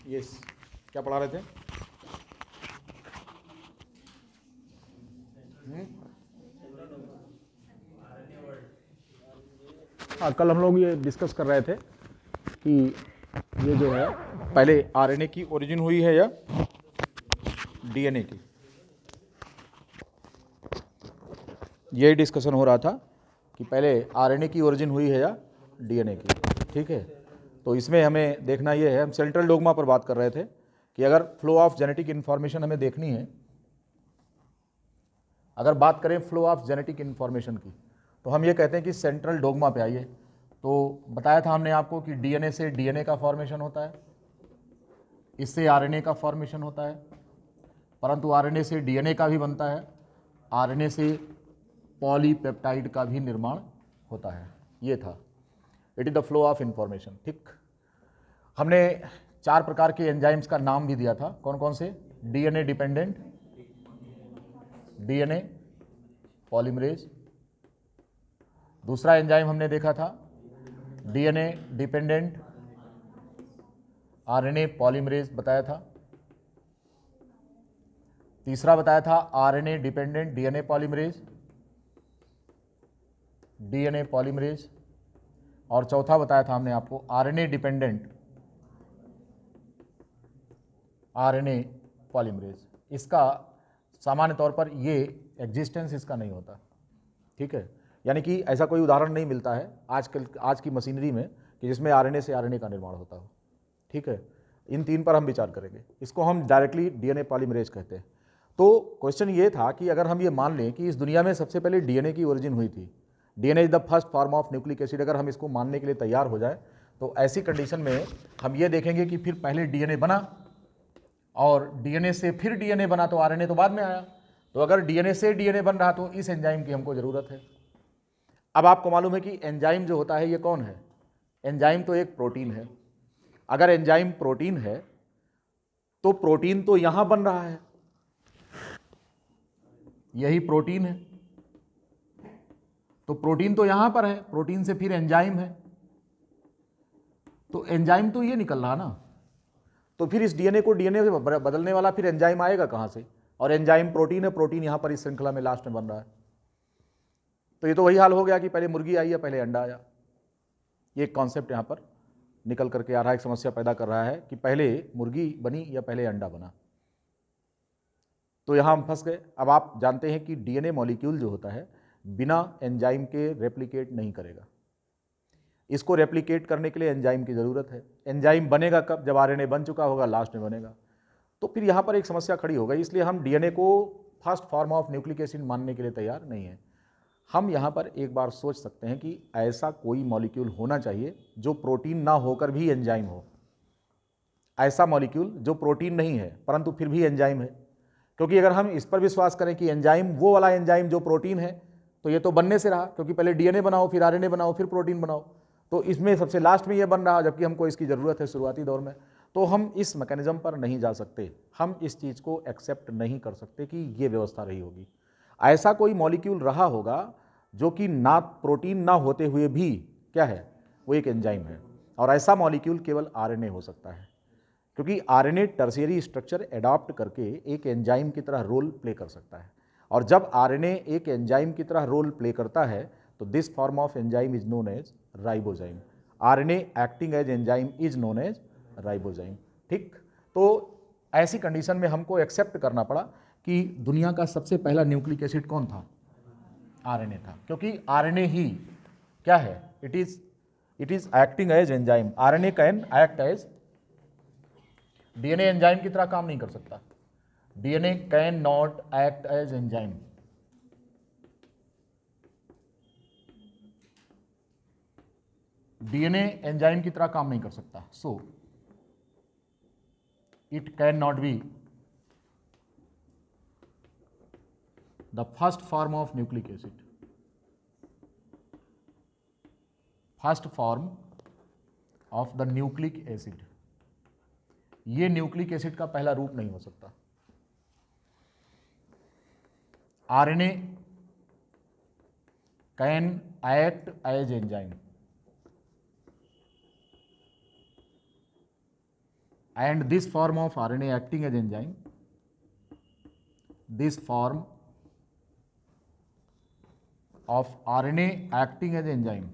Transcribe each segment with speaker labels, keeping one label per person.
Speaker 1: Yes, क्या पढ़ा रहे थे? हाँ, कल हम लोग ये डिस्कस कर रहे थे कि ये जो है पहले आरएनए की ओरिजिन हुई है या डीएनए की, यही डिस्कशन हो रहा था कि पहले आरएनए की ओरिजिन हुई है या डीएनए की। ठीक है, तो इसमें हमें देखना ये है, हम सेंट्रल डोग्मा पर बात कर रहे थे कि अगर फ्लो ऑफ जेनेटिक इन्फॉर्मेशन हमें देखनी है, अगर बात करें फ्लो ऑफ जेनेटिक इन्फॉर्मेशन की, तो हम ये कहते हैं कि सेंट्रल डोग्मा पे आइए। तो बताया था हमने आपको कि डीएनए से डीएनए का फॉर्मेशन होता है, इससे आरएनए का फॉर्मेशन होता है, परंतु आरएनए से डीएनए का भी बनता है, आरएनए से पॉलीपेप्टाइड का भी निर्माण होता है। ये था, it is the flow of information. ठीक, हमने 4 प्रकार के एंजाइम्स का नाम भी दिया था, कौन कौन से? DNA dependent, DNA polymerase. दूसरा एंजाइम हमने देखा था डीएनए डिपेंडेंट आरएनए पॉलीमरेज बताया था। तीसरा बताया था RNA dependent DNA polymerase, DNA polymerase. और चौथा बताया था हमने आपको आरएनए डिपेंडेंट आरएनए पॉलीमरेज। इसका सामान्य तौर पर ये एग्जिस्टेंस इसका नहीं होता। ठीक है, यानी कि ऐसा कोई उदाहरण नहीं मिलता है आज की मशीनरी में कि जिसमें आरएनए से आरएनए का निर्माण होता हो। ठीक है, इन 3 पर हम विचार करेंगे। इसको हम डायरेक्टली डीएनए पॉलीमरेज कहते हैं। तो क्वेश्चन ये था कि अगर हम ये मान लें कि इस दुनिया में सबसे पहले डीएनए की ओरिजिन हुई थी, DNA is the first form of nucleic acid, अगर हम इसको मानने के लिए तैयार हो जाए, तो ऐसी कंडीशन में हम ये देखेंगे कि फिर पहले डीएनए बना और डीएनए से फिर डीएनए बना, तो आरएनए तो बाद में आया। तो अगर डीएनए से डीएनए बन रहा तो इस एंजाइम की हमको जरूरत है। अब आपको मालूम है कि एंजाइम जो होता है ये कौन है? एंजाइम तो एक प्रोटीन है। अगर एंजाइम प्रोटीन है तो प्रोटीन तो यहां बन रहा है, यही प्रोटीन है, तो प्रोटीन तो यहां पर है, प्रोटीन से फिर एंजाइम है, तो एंजाइम तो ये निकल रहा ना। तो फिर इस डीएनए को डीएनए से बदलने वाला फिर एंजाइम आएगा कहां से? और एंजाइम प्रोटीन है, प्रोटीन यहां पर इस श्रृंखला में लास्ट में बन रहा है। तो ये तो वही हाल हो गया कि पहले मुर्गी आई या पहले अंडा आया। ये एक कॉन्सेप्ट यहां पर निकल करके आ रहा है, एक समस्या पैदा कर रहा है कि पहले मुर्गी बनी या पहले अंडा बना। तो यहां हम फंस गए। अब आप जानते हैं कि डीएनए मॉलिक्यूल जो होता है बिना एंजाइम के रेप्लिकेट नहीं करेगा। इसको रेप्लिकेट करने के लिए एंजाइम की जरूरत है। एंजाइम बनेगा कब? जब आरएनए बन चुका होगा, लास्ट में बनेगा। तो फिर यहां पर एक समस्या खड़ी हो गई, इसलिए हम डीएनए को first form of nucleic acid मानने के लिए तैयार नहीं है। हम यहां पर एक बार सोच सकते हैं कि ऐसा कोई मॉलिक्यूल होना चाहिए जो प्रोटीन ना होकर भी एंजाइम हो। ऐसा मॉलिक्यूल जो प्रोटीन नहीं है परंतु फिर भी एंजाइम है। क्योंकि अगर हम इस पर विश्वास करें कि एंजाइम वो वाला एंजाइम जो प्रोटीन है, तो ये तो बनने से रहा, क्योंकि पहले डीएनए बनाओ, फिर आरएनए बनाओ, फिर प्रोटीन बनाओ, तो इसमें सबसे लास्ट में ये बन रहा, जबकि हमको इसकी ज़रूरत है शुरुआती दौर में। तो हम इस मैकेनिज्म पर नहीं जा सकते, हम इस चीज़ को एक्सेप्ट नहीं कर सकते कि ये व्यवस्था रही होगी। ऐसा कोई मॉलिक्यूल रहा होगा जो कि ना प्रोटीन ना होते हुए भी क्या है, वो एक एंजाइम है, और ऐसा मॉलिक्यूल केवल आरएनए हो सकता है। क्योंकि आरएनए टर्शियरी स्ट्रक्चर एडॉप्ट करके एक एंजाइम की तरह रोल प्ले कर सकता है, और जब आरएनए एक एंजाइम की तरह रोल प्ले करता है तो this form of enzyme is known as ribozyme. RNA acting as enzyme is known as ribozyme. ठीक, तो ऐसी कंडीशन में हमको एक्सेप्ट करना पड़ा कि दुनिया का सबसे पहला न्यूक्लिक एसिड कौन था? आरएनए था, क्योंकि आरएनए ही क्या है, it is acting as enzyme. RNA can act as, DNA enzyme की तरह काम नहीं कर सकता। DNA can not act as enzyme. DNA enzyme की तरह काम नहीं कर सकता, so it can not be the first form of nucleic acid. First form of the nucleic acid, ये न्यूक्लिक एसिड का पहला रूप नहीं हो सकता। RNA can act as enzyme. and this form of RNA acting as enzyme, this form of RNA acting as enzyme,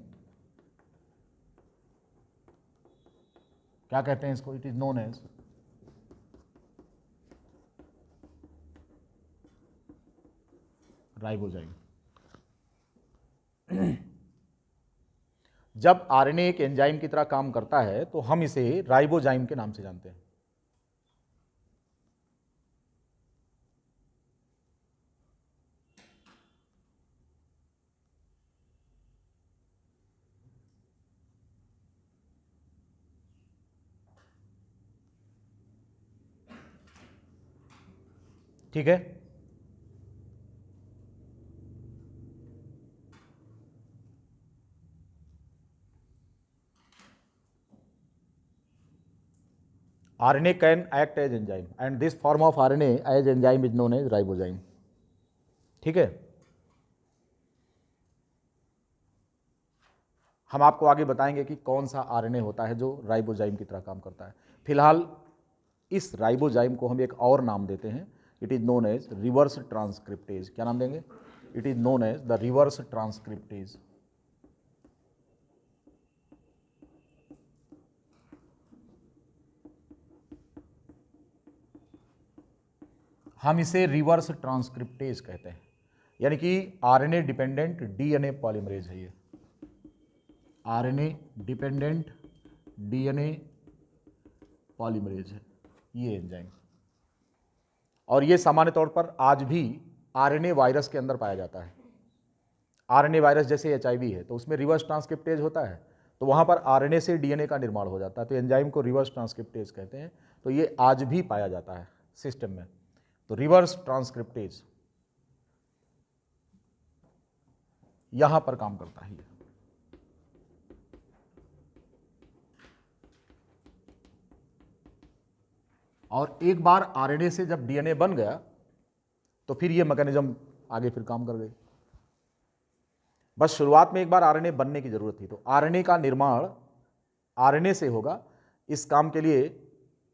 Speaker 1: क्या कहते हैं इसको? It is known as ribozyme. जब आरएनए एक एंजाइम की तरह काम करता है तो हम इसे राइबोजाइम के नाम से जानते हैं। ठीक है, RNA can act as enzyme and this form of RNA as enzyme is known as ribozyme। ठीक है, हम आपको आगे बताएंगे कि कौन सा RNA होता है जो राइबोजाइम की तरह काम करता है। फिलहाल इस राइबोजाइम को हम एक और नाम देते हैं, it is known as reverse transcriptase. क्या नाम देंगे? It is known as the reverse transcriptase. हम इसे रिवर्स ट्रांसक्रिप्टेज कहते हैं, यानी कि आरएनए डिपेंडेंट डीएनए पॉलीमरेज है ये। आरएनए डिपेंडेंट डीएनए पॉलीमरेज है ये एंजाइम, और ये सामान्य तौर पर आज भी आरएनए वायरस के अंदर पाया जाता है। आरएनए वायरस जैसे एचआईवी है तो उसमें रिवर्स ट्रांसक्रिप्टेज होता है, तो वहाँ पर आरएनए से डीएनए का निर्माण हो जाता है, तो एंजाइम को रिवर्स ट्रांसक्रिप्टेज कहते हैं। तो ये आज भी पाया जाता है सिस्टम में। तो रिवर्स ट्रांसक्रिप्टेज यहां पर काम करता है। और एक बार आरएनए से जब डीएनए बन गया तो फिर ये मैकेनिज्म आगे फिर काम कर गई। बस शुरुआत में एक बार आरएनए बनने की जरूरत थी, तो आरएनए का निर्माण आरएनए से होगा। इस काम के लिए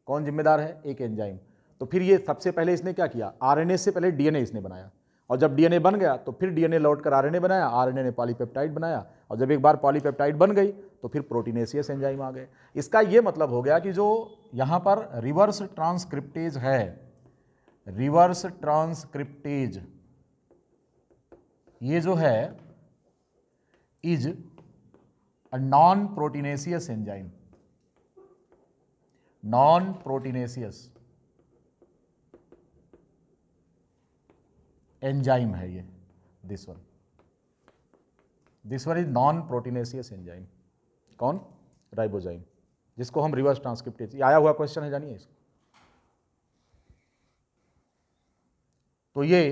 Speaker 1: कौन जिम्मेदार है? एक एंजाइम। तो फिर ये सबसे पहले इसने क्या किया? आरएनए से पहले डीएनए इसने बनाया, और जब डीएनए बन गया तो फिर डीएनए लौटकर आरएनए बनाया, आरएनए ने पॉलीपेप्टाइड बनाया, और जब एक बार पॉलीपेप्टाइड बन गई तो फिर प्रोटीनेसियस एंजाइम आ गए। इसका ये मतलब हो गया कि जो यहाँ पर रिवर्स ट्रांसक्रिप्टेज है, रिवर्स ट्रांसक्रिप्टेज ये जो है is a non proteinaceous enzyme. Non proteinaceous enzyme है ये, this one is non proteinaceous enzyme. कौन? राइबोजाइम, जिसको हम रिवर्स ट्रांसक्रिप्टेज, ये आया हुआ क्वेश्चन है, जानिए इसको। तो ये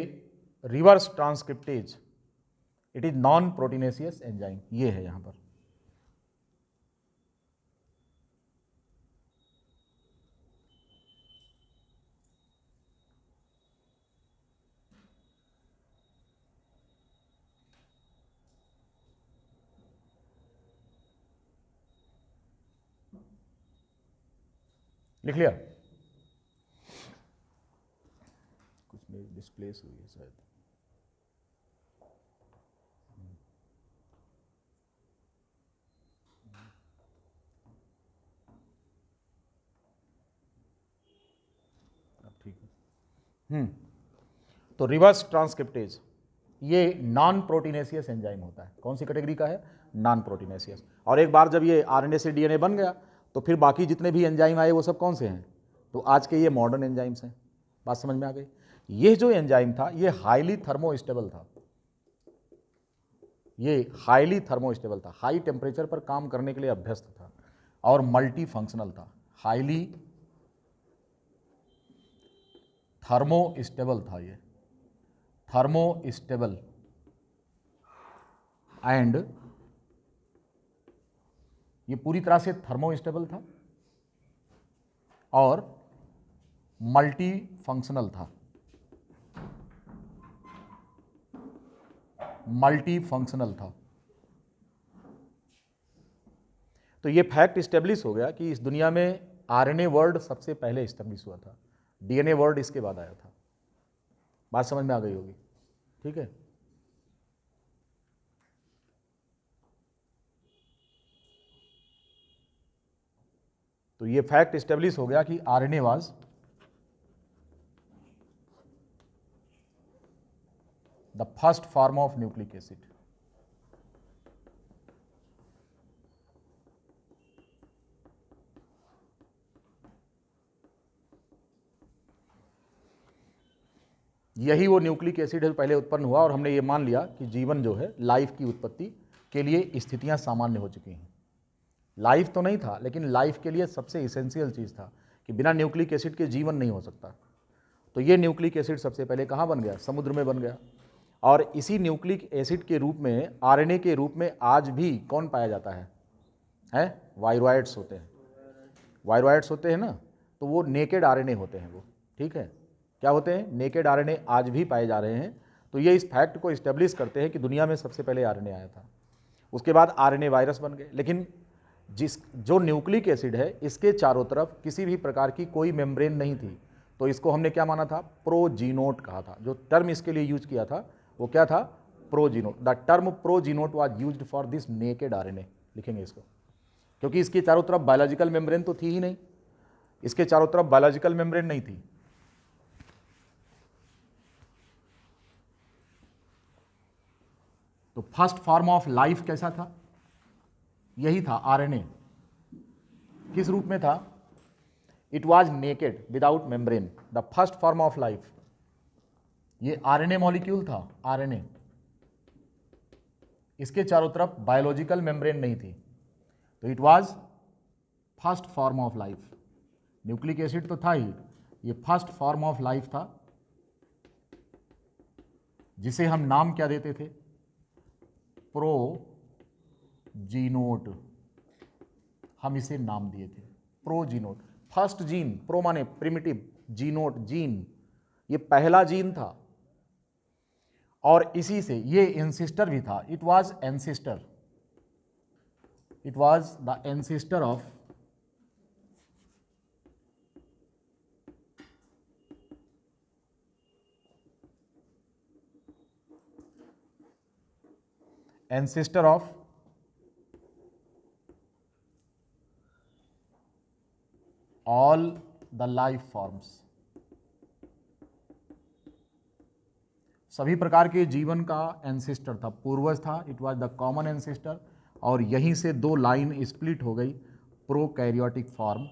Speaker 1: reverse transcriptase it is non proteinaceous enzyme, ये है यहां पर। लिख लिया? कुछ मेरी डिस्प्लेस हुई है शायद। ठीक है। तो रिवर्स ट्रांसक्रिप्टेज ये नॉन प्रोटीनेसियस एंजाइम होता है। कौन सी कैटेगरी का है? Non proteinaceous. और एक बार जब ये आरएनए से डीएनए बन गया तो फिर बाकी जितने भी एंजाइम आए वो सब कौन से हैं? तो आज के ये मॉडर्न एंजाइम्स हैं। बात समझ में आ गई? ये जो एंजाइम था ये हाईली थर्मोस्टेबल था, ये हाईली थर्मोस्टेबल था, हाई टेम्परेचर पर काम करने के लिए अभ्यस्त था, और मल्टी फंक्शनल था। हाईली थर्मोस्टेबल था ये, थर्मोस्टेबल एंड ये पूरी तरह से थर्मोस्टेबल था और मल्टी फंक्शनल था। मल्टी फंक्शनल था। तो ये फैक्ट स्टेब्लिश हो गया कि इस दुनिया में आरएनए वर्ड सबसे पहले इस्टेब्लिश हुआ था, डीएनए वर्ड इसके बाद आया था। बात समझ में आ गई होगी, ठीक है। तो ये फैक्ट इस्टेब्लिश हो गया कि RNA was the first form of nucleic acid. यही वो न्यूक्लिक एसिड है जो पहले उत्पन्न हुआ, और हमने ये मान लिया कि जीवन जो है, लाइफ की उत्पत्ति के लिए स्थितियां सामान्य हो चुकी हैं। लाइफ तो नहीं था, लेकिन लाइफ के लिए सबसे इसेंशियल चीज़ था कि बिना न्यूक्लिक एसिड के जीवन नहीं हो सकता। तो ये न्यूक्लिक एसिड सबसे पहले कहाँ बन गया? समुद्र में बन गया। और इसी न्यूक्लिक एसिड के रूप में, आरएनए के रूप में आज भी कौन पाया जाता है? वायरोइड्स होते हैं। वायरोइड्स होते हैं ना, तो वो नेकेड आरएनए होते हैं वो, ठीक है। क्या होते हैं? नेकेड आरएनए आज भी पाए जा रहे हैं। तो ये इस फैक्ट को इस्टेब्लिश करते हैं कि दुनिया में सबसे पहले आरएनए आया था। उसके बाद आरएनए वायरस बन गए। लेकिन जो न्यूक्लिक एसिड है, इसके चारों तरफ किसी भी प्रकार की कोई मेम्ब्रेन नहीं थी, तो इसको हमने क्या माना था? प्रोजीनोट कहा था। जो टर्म इसके लिए यूज किया था वो क्या था? Progenote. The term progenote was used for this naked RNA, लिखेंगे इसको, क्योंकि इसके चारों तरफ बायोलॉजिकल मेम्ब्रेन तो थी ही नहीं। इसके चारों तरफ बायोलॉजिकल मेम्ब्रेन नहीं थी। तो फर्स्ट फॉर्म ऑफ लाइफ कैसा था? यही था, आरएनए। किस रूप में था? It was naked without membrane, the first form of life. ये आरएनए मॉलिक्यूल था, आरएनए। इसके चारों तरफ बायोलॉजिकल मेम्ब्रेन नहीं थी, तो it was first form of life. Nucleic acid तो था ही, ये फर्स्ट फॉर्म ऑफ लाइफ था, जिसे हम नाम क्या देते थे? प्रोजीनोट। हम इसे नाम दिए थे प्रोजीनोट। फर्स्ट जीन, प्रो माने प्रिमिटिव, जीनोट जीन, ये पहला जीन था। और इसी से ये एंसेस्टर भी था। It was ancestor, it was the ancestor of all the life forms. सभी प्रकार के जीवन का एंसेस्टर था, पूर्वज था। It was the common ancestor. और यहीं से दो लाइन स्प्लिट हो गई, prokaryotic form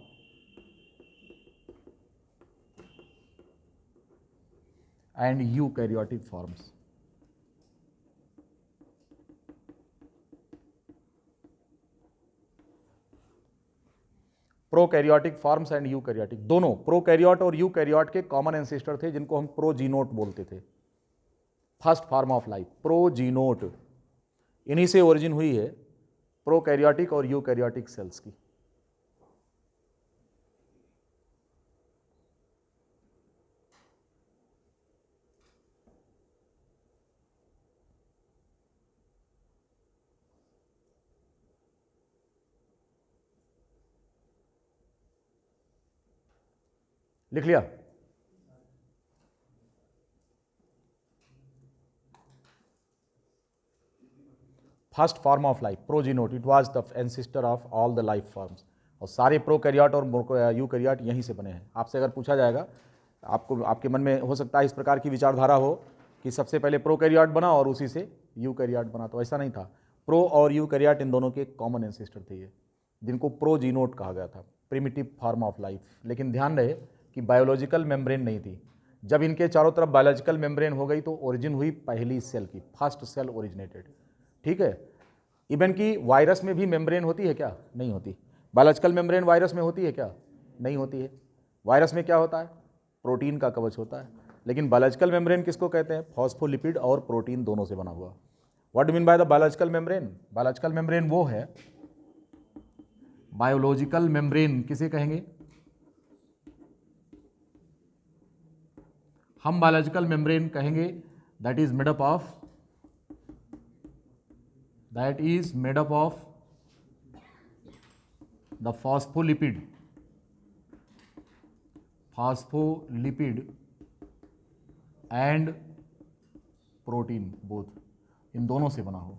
Speaker 1: and eukaryotic forms. Prokaryotic forms and eukaryotic, दोनों प्रोकैरियोट और यूकैरियोट के कॉमन एंसेस्टर थे, जिनको हम प्रोजीनोट बोलते थे। फर्स्ट फॉर्म ऑफ लाइफ प्रोजीनोट, इन्हीं से ओरिजिन हुई है प्रोकैरियोटिक और यूकैरियोटिक सेल्स की। लिख लिया? First form of life progenote, it was the ancestor of all the life forms. और सारे प्रोकैरियोट और यूकैरियोट यहीं से बने हैं। आपसे अगर पूछा जाएगा, आपको, आपके मन में हो सकता है इस प्रकार की विचारधारा हो कि सबसे पहले प्रोकैरियोट बना और उसी से यूकैरियोट बना, तो ऐसा नहीं था। प्रो और यूकैरियोट इन दोनों के कॉमन एंसेस्टर थे ये, जिनको प्रोजीनोट कहा गया था, प्रिमिटिव फॉर्म ऑफ लाइफ। लेकिन ध्यान रहे कि बायोलॉजिकल मेम्ब्रेन नहीं थी। जब इनके चारों तरफ बायोलॉजिकल मेम्ब्रेन हो गई तो ओरिजिन हुई पहली सेल की, फर्स्ट सेल ओरिजिनेटेड, ठीक है। इवन कि वायरस में भी मेम्ब्रेन होती है क्या? नहीं होती। बायोलॉजिकल मेम्ब्रेन वायरस में होती है क्या? नहीं होती है। वायरस में क्या होता है? प्रोटीन का कवच होता है। लेकिन बायोलॉजिकल मेम्ब्रेन किसको कहते हैं? फॉस्फोलिपिड और प्रोटीन दोनों से बना हुआ। What do mean by the biological membrane? Biological membrane वो है, बायोलॉजिकल मेम्ब्रेन किसे कहेंगे? हम बायोलॉजिकल मेम्ब्रेन कहेंगे that is made up of the phospholipid phospholipid and protein both, इन दोनों से बना हो।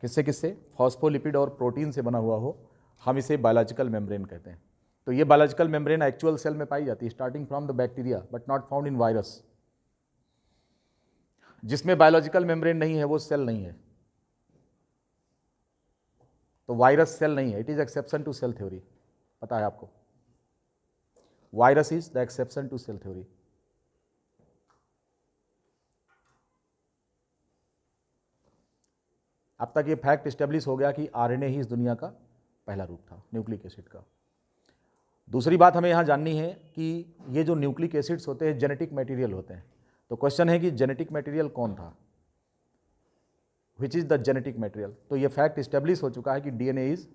Speaker 1: किससे किससे? फॉस्फोलिपिड और प्रोटीन से बना हुआ हो, हम इसे बायोलॉजिकल मेम्ब्रेन कहते हैं। तो ये बायोलॉजिकल मेम्ब्रेन एक्चुअल सेल में पाई जाती है, starting from the bacteria but not found in virus. जिसमें बायोलॉजिकल मेम्ब्रेन नहीं है वो सेल नहीं है, तो वायरस सेल नहीं है। It is exception to cell theory, पता है आपको? Virus is the exception to cell theory. अब तक ये फैक्ट स्टेब्लिश हो गया कि आरएनए ही इस दुनिया का पहला रूप था न्यूक्लिक एसिड का। दूसरी बात हमें यहाँ जाननी है कि ये जो न्यूक्लिक एसिड्स होते हैं जेनेटिक मटेरियल होते हैं। तो क्वेश्चन है कि जेनेटिक मटेरियल कौन था, which is the genetic material. तो ये फैक्ट स्टेब्लिश हो चुका है कि DNA is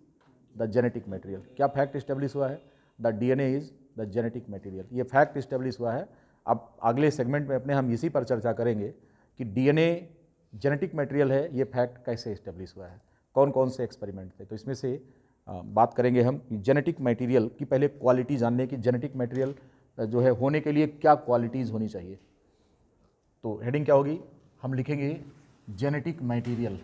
Speaker 1: the genetic material. क्या फैक्ट स्टेब्लिश हुआ है? The DNA is the genetic material. ये फैक्ट स्टेब्लिश हुआ है। अब अगले सेगमेंट में अपने हम इसी पर चर्चा करेंगे कि डीएनए जेनेटिक मटेरियल है, ये फैक्ट कैसे स्टेब्लिश हुआ है, कौन कौन से एक्सपेरिमेंट थे। तो इसमें से बात करेंगे हम जेनेटिक मटेरियल की पहले क्वालिटी जानने की। जेनेटिक मटेरियल जो है होने के लिए क्या क्वालिटीज़ होनी चाहिए। तो हेडिंग क्या होगी? हम लिखेंगे genetic material.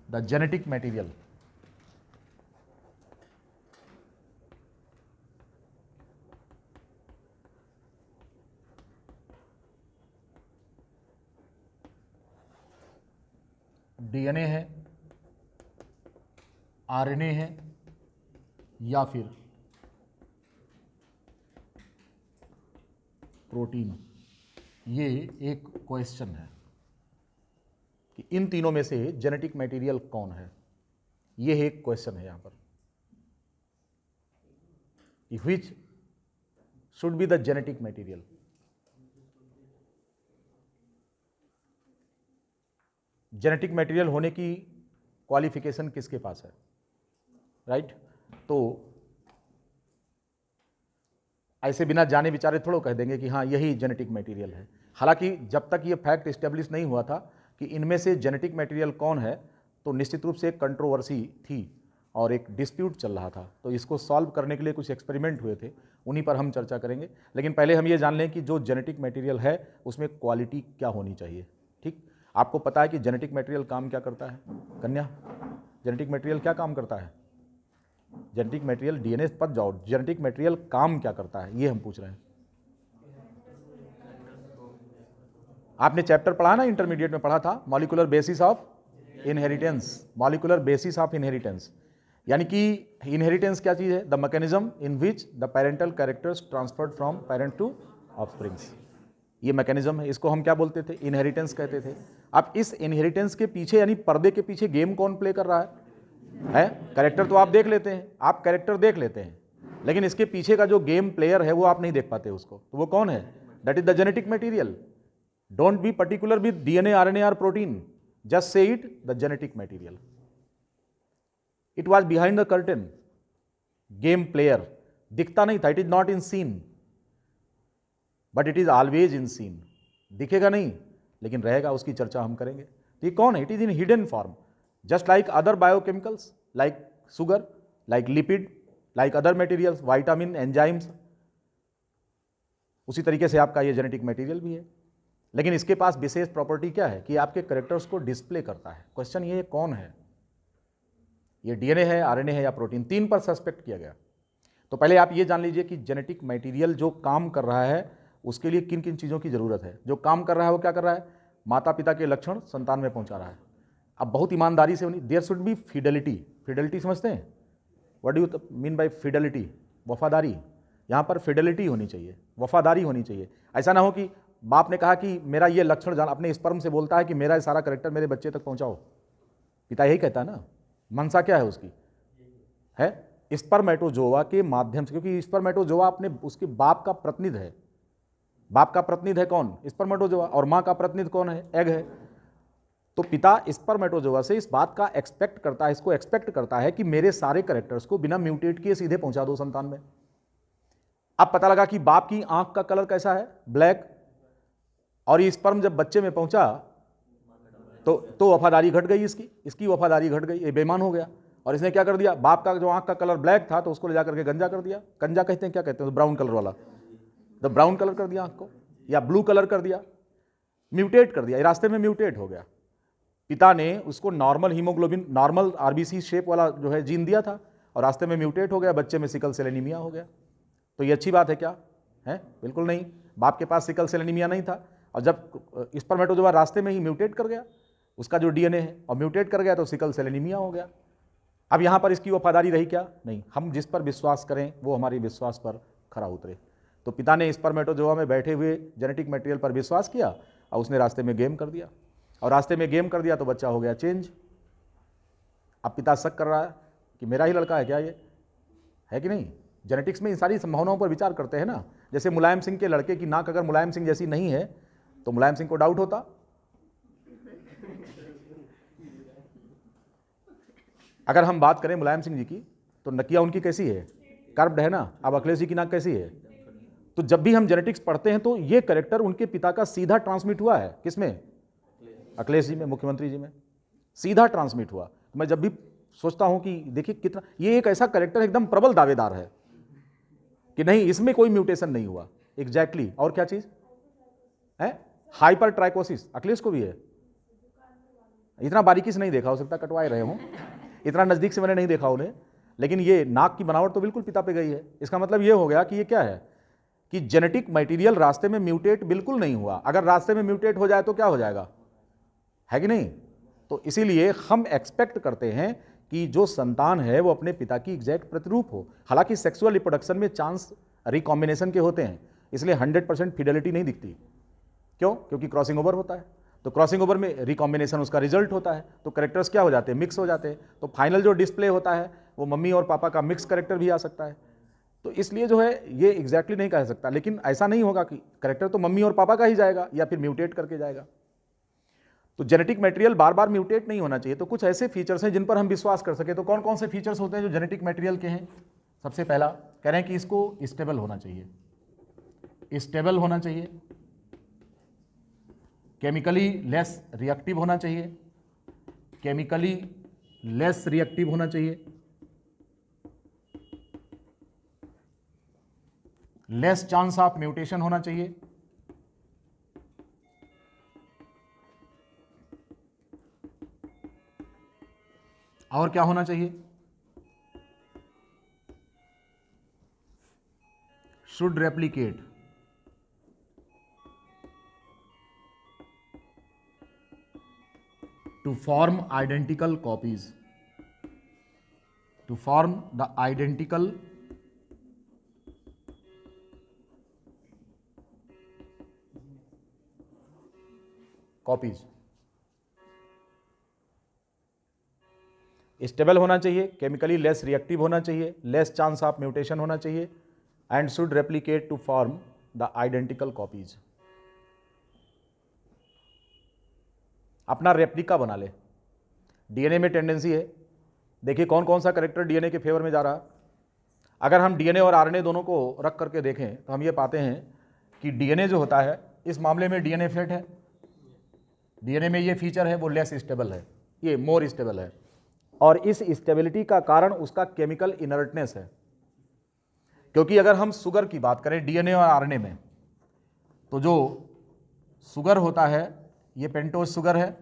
Speaker 1: The genetic material. DNA है, आरएनए है या फिर प्रोटीन। ये एक क्वेश्चन है कि इन तीनों में से जेनेटिक मटेरियल कौन है। ये एक क्वेश्चन है यहां पर, which should be the genetic material. Genetic material होने की क्वालिफिकेशन किसके पास है, राइट? तो ऐसे बिना जाने विचारे थोड़ो कह देंगे कि हाँ यही जेनेटिक मटेरियल है। हालांकि जब तक ये फैक्ट इस्टेब्लिश नहीं हुआ था कि इनमें से जेनेटिक मटेरियल कौन है, तो निश्चित रूप से एक कंट्रोवर्सी थी और एक डिस्प्यूट चल रहा था। तो इसको सॉल्व करने के लिए कुछ एक्सपेरिमेंट हुए थे, उन्हीं पर हम चर्चा करेंगे। लेकिन पहले हम ये जान लें कि जो जेनेटिक मटेरियल है उसमें क्वालिटी क्या होनी चाहिए। ठीक, आपको पता है कि जेनेटिक मटेरियल काम क्या करता है? कन्या, जेनेटिक मटेरियल क्या काम करता है? जेनेटिक मटेरियल, डीएनए पर जाओ, जेनेटिक मटेरियल काम क्या करता है ये हम पूछ रहे हैं। आपने चैप्टर पढ़ा ना, इंटरमीडिएट में पढ़ा था, molecular basis of inheritance. Molecular basis of inheritance यानी कि इनहेरिटेंस क्या चीज है? The mechanism in which the parental characters transferred from parent to offsprings. ये मैकेनिज्म है, इसको हम क्या बोलते थे? इनहेरिटेंस कहते थे। अब इस इनहेरिटेंस के पीछे यानी पर्दे के पीछे गेम कौन प्ले कर रहा है? कैरेक्टर तो आप देख लेते हैं, आप कैरेक्टर देख लेते हैं, लेकिन इसके पीछे का जो गेम प्लेयर है वो आप नहीं देख पाते उसको। तो वो कौन है? That is the genetic material. Don't be particular with DNA, RNA और protein, just say it the genetic material. It was behind the curtain, game player. दिखता नहीं था, it is not in scene but it is always in scene. दिखेगा नहीं लेकिन रहेगा, उसकी चर्चा हम करेंगे। तो ये कौन है? It is in hidden form, just like other biochemicals, like sugar, like lipid, like other materials, vitamin, enzymes. उसी तरीके से आपका ये जेनेटिक मटेरियल भी है, लेकिन इसके पास विशेष प्रॉपर्टी क्या है कि आपके कैरेक्टर्स को डिस्प्ले करता है। क्वेश्चन ये कौन है? ये डीएनए है, आरएनए है या प्रोटीन? 3 पर सस्पेक्ट किया गया। तो पहले आप ये जान लीजिए कि जेनेटिक मटेरियल जो काम कर रहा है उसके लिए किन किन चीज़ों की ज़रूरत है। जो काम कर रहा है वो क्या कर रहा है? माता पिता के लक्षण संतान में पहुंचा रहा है। अब बहुत ईमानदारी से होनी, there should be fidelity. Fidelity समझते हैं? What do you mean by fidelity? वफादारी। यहाँ पर फिडेलिटी होनी चाहिए, वफादारी होनी चाहिए। ऐसा ना हो कि बाप ने कहा कि मेरा ये लक्षण जान, अपने स्पर्म से बोलता है कि मेरा सारा करेक्टर मेरे बच्चे तक पहुँचाओ। पिता यही कहता है ना, मनसा क्या है उसकी? है स्पर्मेटोजोआ के माध्यम से, क्योंकि स्पर्मेटोजोआ अपने उसके बाप का प्रतिनिधि है। बाप का प्रतिनिधि है कौन? स्पर्मेटोजोआ। और मां का प्रतिनिधि कौन है? एग है। तो पिता स्पर्मेटोजोआ से इस बात का एक्सपेक्ट करता है, इसको एक्सपेक्ट करता है कि मेरे सारे कैरेक्टर्स को बिना म्यूटेट किए सीधे पहुंचा दो संतान में। अब पता लगा कि बाप की आंख का कलर कैसा है? ब्लैक। और ये स्पर्म जब बच्चे में पहुंचा तो वफादारी घट गई, इसकी वफादारी घट गई, ये बेईमान हो गया। और इसने क्या कर दिया, बाप का जो आंख का कलर ब्लैक था तो उसको ले जाकर के गंजा कर दिया। गंजा कहते हैं, क्या कहते हैं, ब्राउन कलर वाला, द ब्राउन कलर कर दिया आंख को, या ब्लू कलर कर दिया, म्यूटेट कर दिया, रास्ते में म्यूटेट हो गया। पिता ने उसको normal haemoglobin, normal RBC shape वाला जो है जीन दिया था, और रास्ते में म्यूटेट हो गया, बच्चे में सिकल सेल एनीमिया हो गया। तो ये अच्छी बात है क्या है? बिल्कुल नहीं। बाप के पास सिकल सेल एनीमिया नहीं था, और जब स्पर्मेटोजोआ रास्ते में ही म्यूटेट कर गया, उसका जो डीएनए है, और म्यूटेट कर गया तो सिकल सेल एनीमिया हो गया। अब यहाँ पर इसकी वफादारी रही क्या? नहीं। हम जिस पर विश्वास करें वो हमारे विश्वास पर खरा उतरे। तो पिता ने स्पर्मेटोजोआ में बैठे हुए जेनेटिक मटेरियल पर विश्वास किया, और उसने रास्ते में गेम कर दिया, और रास्ते में गेम कर दिया तो बच्चा हो गया चेंज। अब पिता शक कर रहा है कि मेरा ही लड़का है क्या ये, है कि नहीं? जेनेटिक्स में इन सारी संभावनाओं पर विचार करते हैं ना। जैसे मुलायम सिंह के लड़के की नाक अगर मुलायम सिंह जैसी नहीं है तो मुलायम सिंह को डाउट होता। अगर हम बात करें मुलायम सिंह जी की तो नकिया उनकी कैसी है? कर्व्ड है ना। अब अखिलेश जी की नाक कैसी है? तो जब भी हम जेनेटिक्स पढ़ते हैं तो ये कैरेक्टर उनके पिता का सीधा ट्रांसमिट हुआ है। किसमें? अखिलेश जी में, मुख्यमंत्री जी में सीधा ट्रांसमिट हुआ। मैं जब भी सोचता हूं कि देखिए कितना ये एक ऐसा कैरेक्टर एकदम प्रबल दावेदार है कि नहीं, इसमें कोई म्यूटेशन नहीं हुआ। एग्जैक्टली। और क्या चीज है? हाइपर ट्राइकोसिस अखिलेश को भी है। इतना बारीकी से नहीं देखा, हो सकता कटवाए रहे हूं, इतना नजदीक से मैंने नहीं देखा उन्हें, लेकिन ये नाक की बनावट तो बिल्कुल पिता पे गई है। इसका मतलब ये हो गया कि ये क्या है कि जेनेटिक मटेरियल रास्ते में म्यूटेट बिल्कुल नहीं हुआ। अगर रास्ते में म्यूटेट हो जाए तो क्या हो जाएगा, है कि नहीं? तो इसीलिए हम एक्सपेक्ट करते हैं कि जो संतान है वो अपने पिता की एग्जैक्ट प्रतिरूप हो। हालांकि सेक्सुअल रिप्रोडक्शन में चांस रिकॉम्बिनेशन के होते हैं, इसलिए 100% फिडेलिटी नहीं दिखती। क्यों? क्योंकि क्रॉसिंग ओवर होता है, तो क्रॉसिंग ओवर में रिकॉम्बिनेशन उसका रिजल्ट होता है, तो कैरेक्टर्स क्या हो जाते हैं, मिक्स हो जाते हैं। तो फाइनल जो डिस्प्ले होता है वो मम्मी और पापा का मिक्स कैरेक्टर भी आ सकता है। तो इसलिए जो है ये एग्जैक्टली नहीं कह सकता, लेकिन ऐसा नहीं होगा कि कैरेक्टर तो मम्मी और पापा का ही जाएगा या फिर म्यूटेट करके जाएगा। तो जेनेटिक मटेरियल बार बार म्यूटेट नहीं होना चाहिए। तो कुछ ऐसे फीचर्स हैं जिन पर हम विश्वास कर सके। तो कौन कौन से फीचर्स होते हैं जो जेनेटिक मटेरियल के हैं? सबसे पहला कह रहे हैं कि इसको स्टेबल होना चाहिए, स्टेबल होना चाहिए, केमिकली लेस रिएक्टिव होना चाहिए, केमिकली लेस रिएक्टिव होना चाहिए, लेस चांस ऑफ म्यूटेशन होना चाहिए, और क्या होना चाहिए? Should replicate to form identical copies, to form the identical copies। Stable होना चाहिए, केमिकली लेस रिएक्टिव होना चाहिए, लेस चांस ऑफ म्यूटेशन होना चाहिए, and should replicate to form the identical copies. अपना रेप्लिका बना ले। डीएनए में टेंडेंसी है, देखिए कौन कौन सा कैरेक्टर डीएनए के फेवर में जा रहा। अगर हम डीएनए और आरएनए दोनों को रख करके देखें तो हम ये पाते हैं कि डीएनए जो होता है इस मामले में डीएनए फेट है, डीएनए में ये फीचर है, वो लेस स्टेबल है, ये मोर स्टेबल है। और इस स्टेबिलिटी का कारण उसका केमिकल इनर्टनेस है। क्योंकि अगर हम शुगर की बात करें डीएनए और आरएनए में, तो जो शुगर होता है ये पेंटोज शुगर है,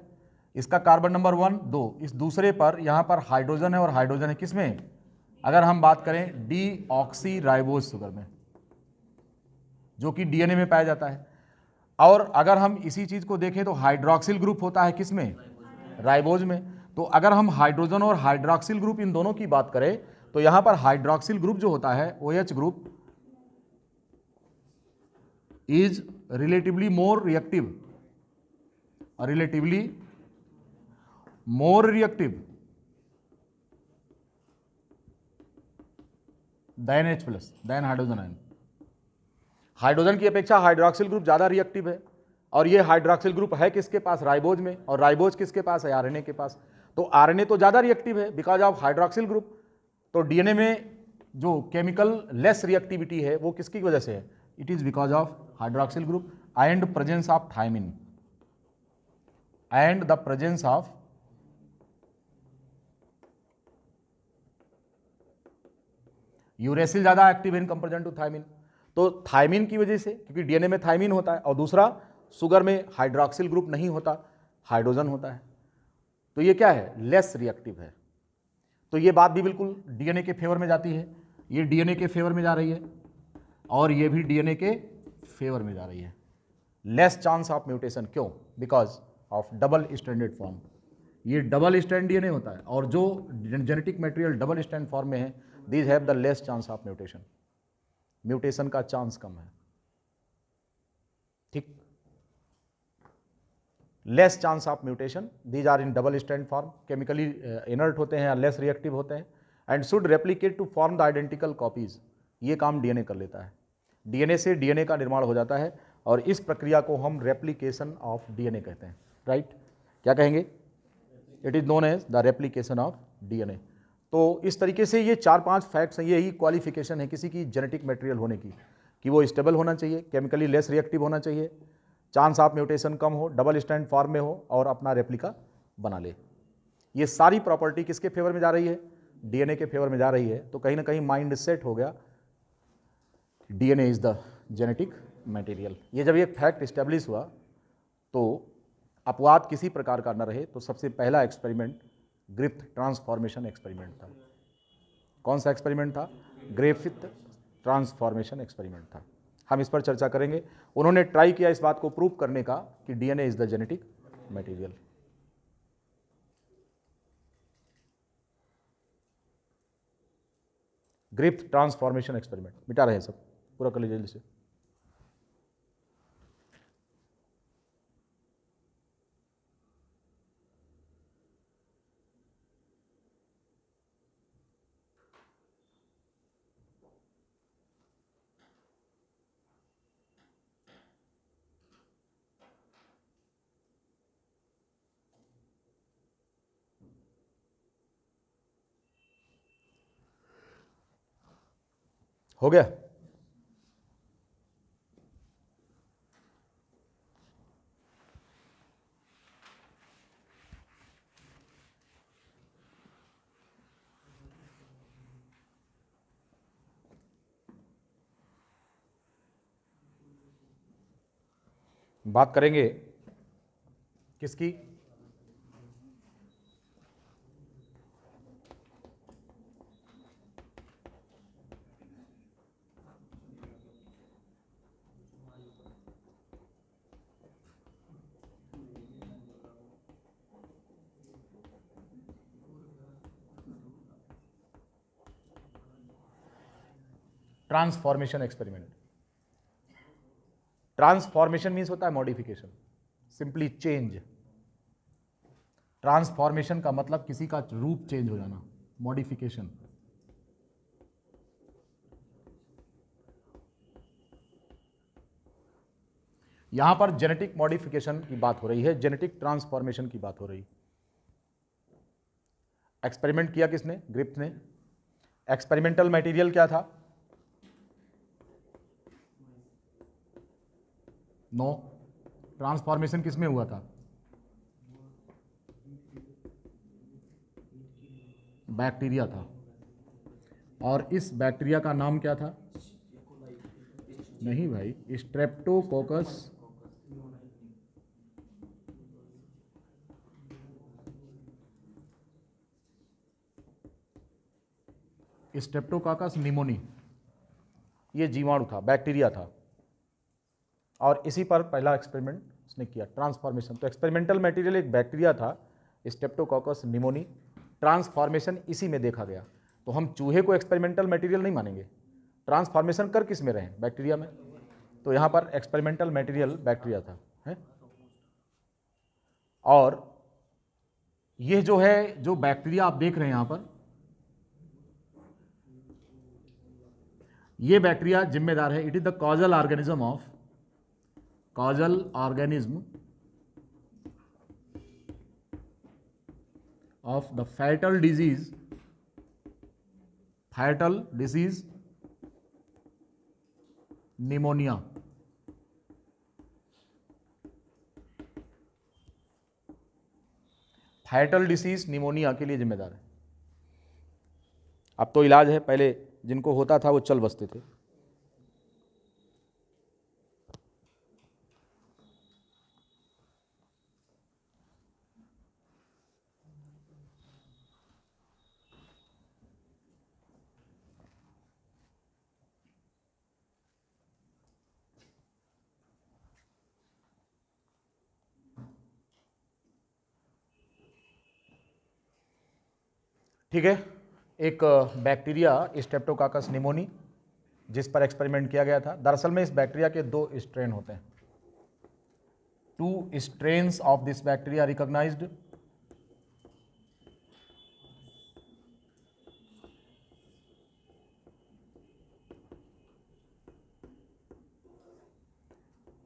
Speaker 1: इसका कार्बन नंबर 1 2, इस दूसरे पर यहाँ पर हाइड्रोजन है और हाइड्रोजन है किसमें? अगर हम बात करें डीऑक्सी राइबोज शुगर में, जो कि डीएनए में पाया जाता है। और अगर हम इसी चीज को देखें तो हाइड्रोक्सिल ग्रुप होता है किसमें? राइबोज में। तो अगर हम हाइड्रोजन और हाइड्रोक्सिल ग्रुप इन दोनों की बात करें तो यहां पर हाइड्रोक्सिल ग्रुप जो होता है OH group is relatively more reactive, relatively more reactive than H+, than hydrogen ion. Hydrogen की अपेक्षा हाइड्रोक्सिल ग्रुप ज्यादा रिएक्टिव है, और ये हाइड्रोक्सिल ग्रुप है किसके पास? राइबोज में। और राइबोज किसके पास है? आरएनए के पास। तो आरएनए तो ज्यादा रिएक्टिव है बिकॉज ऑफ हाइड्रोक्सिल ग्रुप। तो डीएनए में जो केमिकल लेस रिएक्टिविटी है वो किसकी वजह से है? It is because of hydroxyl group and presence of thymine. And the presence of uracil ज्यादा active in comparison to thymine. तो थायमिन की वजह से, क्योंकि डीएनए में थायमिन होता है, और दूसरा शुगर में हाइड्रोक्सिल ग्रुप नहीं होता, हाइड्रोजन होता है, तो ये क्या है, लेस रिएक्टिव है। तो ये बात भी बिल्कुल डीएनए के फेवर में जाती है, ये डीएनए के फेवर में जा रही है, और ये भी डीएनए के फेवर में जा रही है। लेस चांस ऑफ म्यूटेशन, क्यों? Because of double standard form. ये डबल स्टैंड डीएनए होता है, और जो genetic material double stand form में है, these have the less chance of mutation. Mutation का चांस कम है, ठीक। Less chance of mutation, these are in double stand form, chemically inert होते हैं, लेस रिएक्टिव होते हैं, and should replicate to form the identical copies. ये काम डीएनए कर लेता है। डीएनए से डीएनए का निर्माण हो जाता है, और इस प्रक्रिया को हम रेप्लिकेशन ऑफ डीएनए कहते हैं, राइट? क्या कहेंगे? It is known as the replication of DNA. तो इस तरीके से ये 4-5 फैक्ट्स हैं, यही क्वालिफिकेशन है किसी की जेनेटिक मटेरियल होने की, कि वो स्टेबल होना चाहिए, केमिकली लेस रिएक्टिव होना चाहिए, चांस ऑफ म्यूटेशन कम हो, डबल स्टैंड फॉर्म में हो, और अपना रेप्लिका बना ले। ये सारी प्रॉपर्टी किसके फेवर में जा रही है? डीएनए के फेवर में जा रही है। तो कहीं ना कहीं माइंड सेट हो गया, DNA is the genetic material. ये जब ये फैक्ट इस्टेब्लिश हुआ, तो अपवाद किसी प्रकार का न रहे, तो सबसे पहला एक्सपेरिमेंट ग्रिफ्थ ट्रांसफॉर्मेशन एक्सपेरिमेंट था। कौन सा एक्सपेरिमेंट था? ग्रिफिथ ट्रांसफॉर्मेशन एक्सपेरिमेंट था। हम इस पर चर्चा करेंगे। उन्होंने ट्राई किया इस बात को प्रूव करने का कि DNA is the genetic material. Griffith transformation experiment, मिटा रहे हैं सब, पूरा कर लीजिए जल्दी से। हो गया? बात करेंगे किसकी? Transformation experiment. ट्रांसफॉर्मेशन मीन्स होता है मॉडिफिकेशन, सिंपली चेंज। ट्रांसफॉर्मेशन का मतलब किसी का रूप चेंज हो जाना, मॉडिफिकेशन। यहां पर जेनेटिक मॉडिफिकेशन की बात हो रही है, जेनेटिक ट्रांसफॉर्मेशन की बात हो रही। एक्सपेरिमेंट किया किसने? ग्रिफ्थ ने। एक्सपेरिमेंटल मटेरियल क्या था? नो। ट्रांसफॉर्मेशन किस में हुआ था? बैक्टीरिया था। और इस बैक्टीरिया का नाम क्या था? नहीं भाई, स्ट्रेप्टोकोकस स्ट्रेप्टोकोकस निमोनी। ये जीवाणु था, बैक्टीरिया था, और इसी पर पहला एक्सपेरिमेंट उसने किया, ट्रांसफॉर्मेशन। तो एक्सपेरिमेंटल मटेरियल एक बैक्टीरिया था, स्ट्रेप्टोकोकस निमोनी। ट्रांसफॉर्मेशन इसी में देखा गया। तो हम चूहे को एक्सपेरिमेंटल मटेरियल नहीं मानेंगे। ट्रांसफॉर्मेशन कर किस में रहे? बैक्टीरिया में। तो यहाँ पर एक्सपेरिमेंटल मटेरियल बैक्टीरिया था, है? और ये जो है, जो बैक्टीरिया आप देख रहे हैं यहाँ पर, ये बैक्टीरिया जिम्मेदार है, it is the causal organism of the fatal disease pneumonia. Fatal disease pneumonia के लिए जिम्मेदार है। अब तो इलाज है, पहले जिनको होता था वो चल बसते थे। ठीक है, एक बैक्टीरिया स्ट्रेप्टोकाकस निमोनी जिस पर एक्सपेरिमेंट किया गया था। दरअसल में इस बैक्टीरिया के 2 स्ट्रेन होते हैं। 2 strains of this bacteria recognised.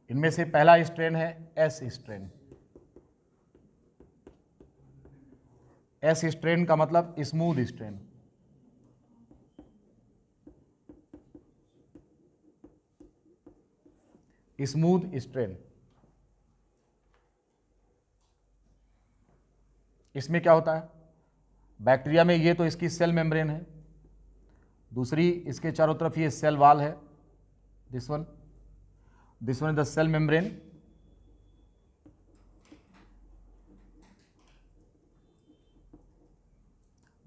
Speaker 1: इनमें से पहला स्ट्रेन है एस स्ट्रेन। एस स्ट्रेन का मतलब स्मूथ स्ट्रेन। Smooth strain. इसमें क्या होता है, बैक्टीरिया में ये तो इसकी सेल मेम्ब्रेन है, दूसरी इसके चारों तरफ ये सेल वॉल है, this one is the cell membrane.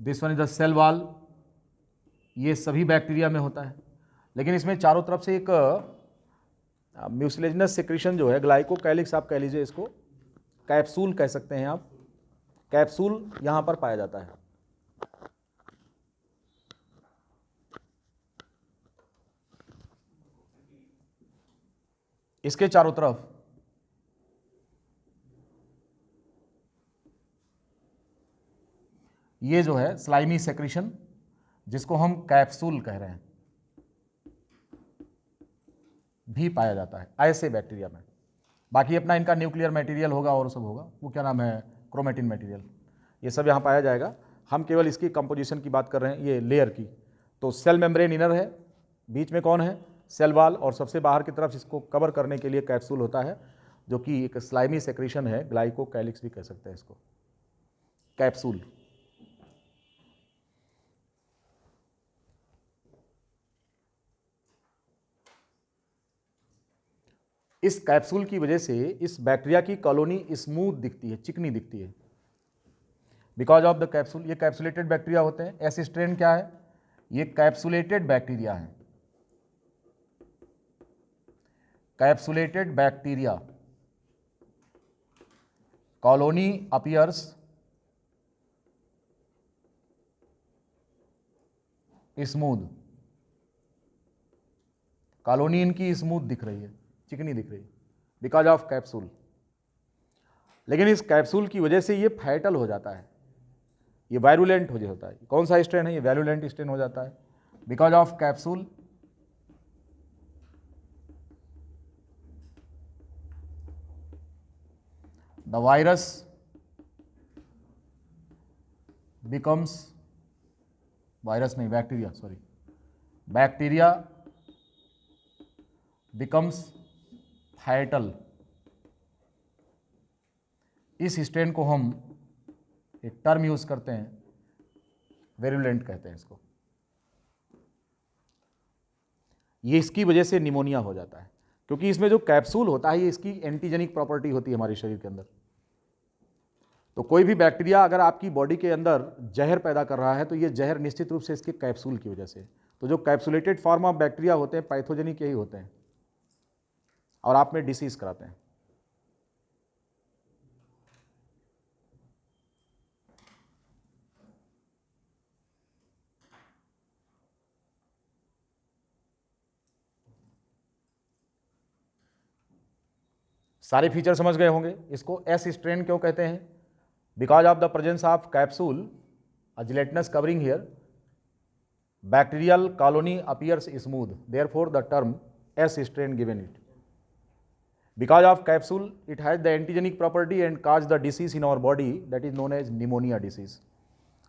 Speaker 1: This one is the cell wall. ये सभी बैक्टीरिया में होता है, लेकिन इसमें चारों तरफ से एक म्यूसिलेजिनस सेक्रेशन जो है, ग्लाइकोकैलिक्स आप कह लीजिए, इसको कैप्सूल कह सकते हैं आप, कैप्सूल यहां पर पाया जाता है। इसके चारों तरफ ये जो है स्लाइमी सेक्रेशन, जिसको हम कैप्सूल कह रहे हैं, भी पाया जाता है ऐसे बैक्टीरिया में। बाकी अपना इनका न्यूक्लियर मटेरियल होगा और सब होगा, वो क्या नाम है, क्रोमेटिन मटेरियल, ये सब यहाँ पाया जाएगा। हम केवल इसकी कंपोजिशन की बात कर रहे हैं, ये लेयर की। तो सेल मेम्ब्रेन इनर है, बीच में कौन है, सेल वॉल, और सबसे बाहर की तरफ इसको कवर करने के लिए कैप्सूल होता है, जो कि एक स्लाइमी सेक्रेशन है, ग्लाइकोकैलिक्स भी कह सकते हैं इसको, कैप्सूल। इस कैप्सूल की वजह से इस बैक्टीरिया की कॉलोनी स्मूथ दिखती है, चिकनी दिखती है, बिकॉज ऑफ द कैप्सूल। ये कैप्सुलेटेड बैक्टीरिया होते हैं। एस स्ट्रेन क्या है, ये कैप्सुलेटेड बैक्टीरिया है, capsulated bacteria. Colony appears smooth, colony इनकी स्मूथ दिख रही है, चिकनी दिख रही है, बिकॉज ऑफ कैप्सूल। लेकिन इस कैप्सूल की वजह से ये फैटल हो जाता है, ये वायरुलेंट हो जाता है। कौन सा स्ट्रेन है, ये वायरुलेंट स्ट्रेन हो जाता है, because of capsule. The virus becomes, virus नहीं, bacteria, sorry, bacteria becomes fatal. इस स्ट्रेन को हम एक टर्म यूज करते हैं, वेरुलेंट कहते हैं इसको। ये इसकी वजह से निमोनिया हो जाता है, क्योंकि इसमें जो कैप्सूल होता है ये इसकी एंटीजेनिक प्रॉपर्टी होती है हमारे शरीर के अंदर। तो कोई भी बैक्टीरिया अगर आपकी बॉडी के अंदर जहर पैदा कर रहा है तो ये जहर निश्चित रूप से इसके कैप्सूल की वजह से। तो जो कैप्सुलेटेड फॉर्म ऑफ बैक्टीरिया होते हैं पैथोजेनिक यही होते हैं और आप में डिसीज कराते हैं। सारे फीचर समझ गए होंगे। इसको एस स्ट्रेन क्यों कहते हैं, because of the presence of capsule, a gelatinous covering here, bacterial colony appears smooth, therefore the term S strain given it. Because of capsule, it has the antigenic property and cause the disease in our body that is known as pneumonia disease.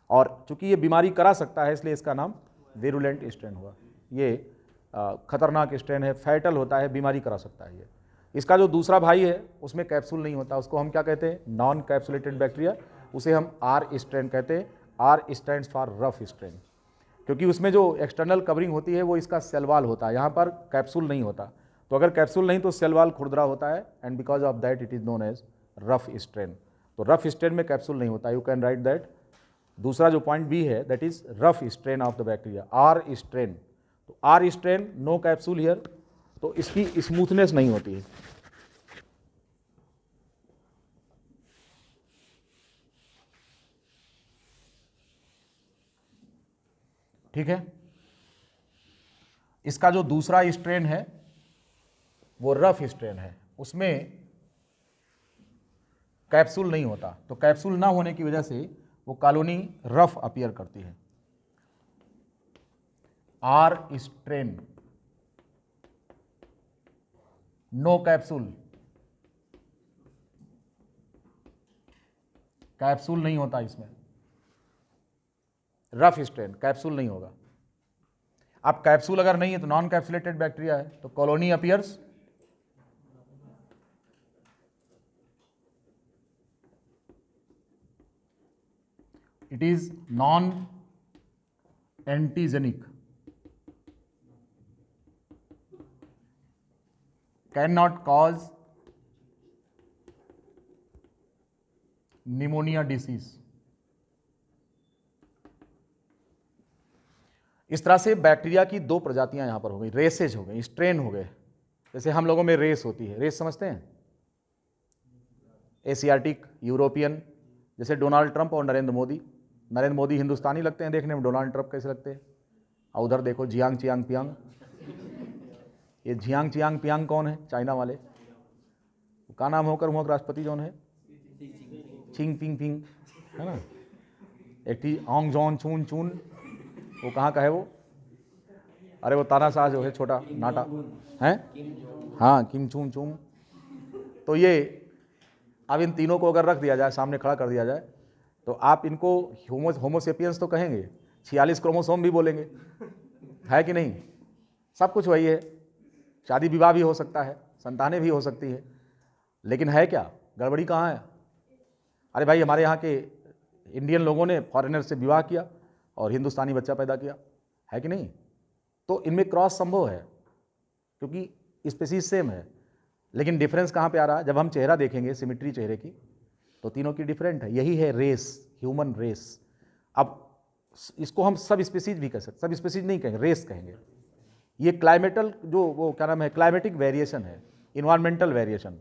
Speaker 1: और चूंकि ये बीमारी करा सकता है इसलिए इसका नाम वेरुलेंट स्ट्रेन हुआ। ये खतरनाक स्ट्रेन है, फैटल होता है, बीमारी करा सकता है। ये इसका जो दूसरा भाई है उसमें कैप्सूल नहीं होता, उसको हम क्या कहते हैं, नॉन कैप्सुलेटेड बैक्टीरिया। उसे हम आर स्ट्रेन कहते हैं। R stands for rough strain, क्योंकि उसमें जो एक्सटर्नल कवरिंग होती है वो इसका सेल वॉल होता है, यहाँ पर कैप्सूल नहीं होता। तो अगर कैप्सूल नहीं तो सेल वॉल खुरदरा होता है, and because of that it is known as rough strain. तो रफ स्ट्रेन में कैप्सूल नहीं होता, यू कैन राइट दैट। दूसरा जो पॉइंट बी है that is rough strain of the bacteria, R strain. तो R strain, no capsule here, तो इसकी स्मूथनेस नहीं होती है। ठीक है, इसका जो दूसरा स्ट्रेन है वो रफ स्ट्रेन है, उसमें कैप्सूल नहीं होता। तो कैप्सूल ना होने की वजह से वो कॉलोनी रफ अपीयर करती है। R strain, no capsule, capsule नहीं होता इसमें, रफ स्ट्रेन, कैप्सूल नहीं होगा। अब कैप्सूल अगर नहीं है तो नॉन कैप्सुलेटेड बैक्टीरिया है, तो colony appears it is non-antigenic, cannot cause pneumonia disease। इस तरह से बैक्टीरिया की दो प्रजातियां यहां पर हो गई, रेसेज हो गई, स्ट्रेन हो गए। जैसे हम लोगों में रेस होती है, रेस समझते हैं, एशियाटिक, यूरोपियन, जैसे डोनाल्ड ट्रंप और नरेंद्र मोदी। नरेंद्र मोदी हिंदुस्तानी लगते हैं देखने में, डोनाल्ड ट्रंप कैसे लगते हैं? और उधर देखो जियांग चियांग पियांग, ये जियांग चियांग पियांग कौन है? चाइना वाले। का नाम होकर वहाँ राष्ट्रपति जौन है, चिंग पिंग पिंग, है ना। एक थी ऑंग जॉन चून चून, वो कहाँ का है वो? अरे वो तानाशाह जो है छोटा नाटा है, हाँ, किम चून चून। तो ये अब इन तीनों को अगर रख दिया जाए, सामने खड़ा कर दिया जाए, तो आप इनको होमोसेपियंस तो कहेंगे, 46 क्रोमोसोम भी बोलेंगे, है कि नहीं? सब कुछ वही है, शादी विवाह भी हो सकता है, संतानें भी हो सकती है, लेकिन है क्या, गड़बड़ी कहाँ है? अरे भाई, हमारे यहाँ के इंडियन लोगों ने फॉरेनर से विवाह किया और हिंदुस्तानी बच्चा पैदा किया, है कि नहीं? तो इनमें क्रॉस संभव है, क्योंकि स्पीसीज सेम है, लेकिन डिफरेंस कहाँ पे आ रहा है? जब हम चेहरा देखेंगे, सिमिट्री चेहरे की, तो तीनों की डिफरेंट है। यही है रेस, ह्यूमन रेस। अब इसको हम सब स्पीसीज भी कह सकते, सब स्पीसीज नहीं कहेंगे, रेस कहेंगे। ये क्लाइमेटल जो वो क्या नाम है, क्लाइमेटिक वेरिएशन है, इन्वायरमेंटल वेरिएशन।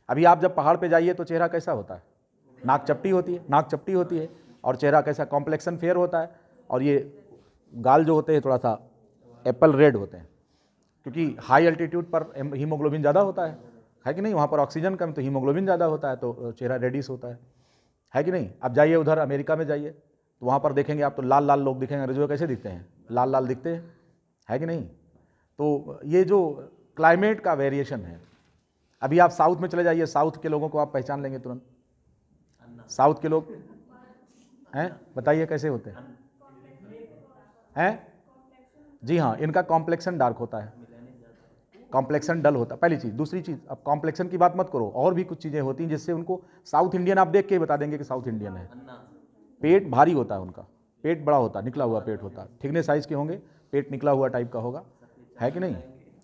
Speaker 1: अभी आप जब पहाड़ पे जाइए तो चेहरा कैसा होता है? नाक चपटी होती है, नाक चपटी होती है, और चेहरा कैसा, कॉम्प्लेक्सन फेयर होता है, और ये गाल जो होते हैं थोड़ा सा एप्पल रेड होते हैं, क्योंकि हाई अल्टीट्यूड पर हीमोग्लोबिन ज़्यादा होता है कि नहीं? वहाँ पर ऑक्सीजन कम, तो हीमोग्लोबिन ज़्यादा होता है, तो चेहरा रेडिश होता है कि नहीं? अब जाइए उधर अमेरिका में जाइए, तो वहाँ पर देखेंगे आप तो लाल लाल लोग दिखेंगे, अंग्रेजों कैसे दिखते हैं? लाल लाल दिखते हैं, है कि नहीं? तो ये जो क्लाइमेट का वेरिएशन है। अभी आप साउथ में चले जाइए, साउथ के लोगों को आप पहचान लेंगे तुरंत। साउथ के लोग हैं, बताइए कैसे होते हैं? जी हाँ, इनका कॉम्प्लेक्शन डार्क होता है, कॉम्प्लेक्शन डल होता है, पहली चीज़। दूसरी चीज़, अब कॉम्प्लेक्शन की बात मत करो, और भी कुछ चीज़ें होती हैं जिससे उनको साउथ इंडियन आप देख के बता देंगे कि साउथ इंडियन है। पेट भारी होता है उनका, पेट बड़ा होता है, निकला हुआ पेट होता है, ठिकने साइज के होंगे, पेट निकला हुआ टाइप का होगा, है कि नहीं?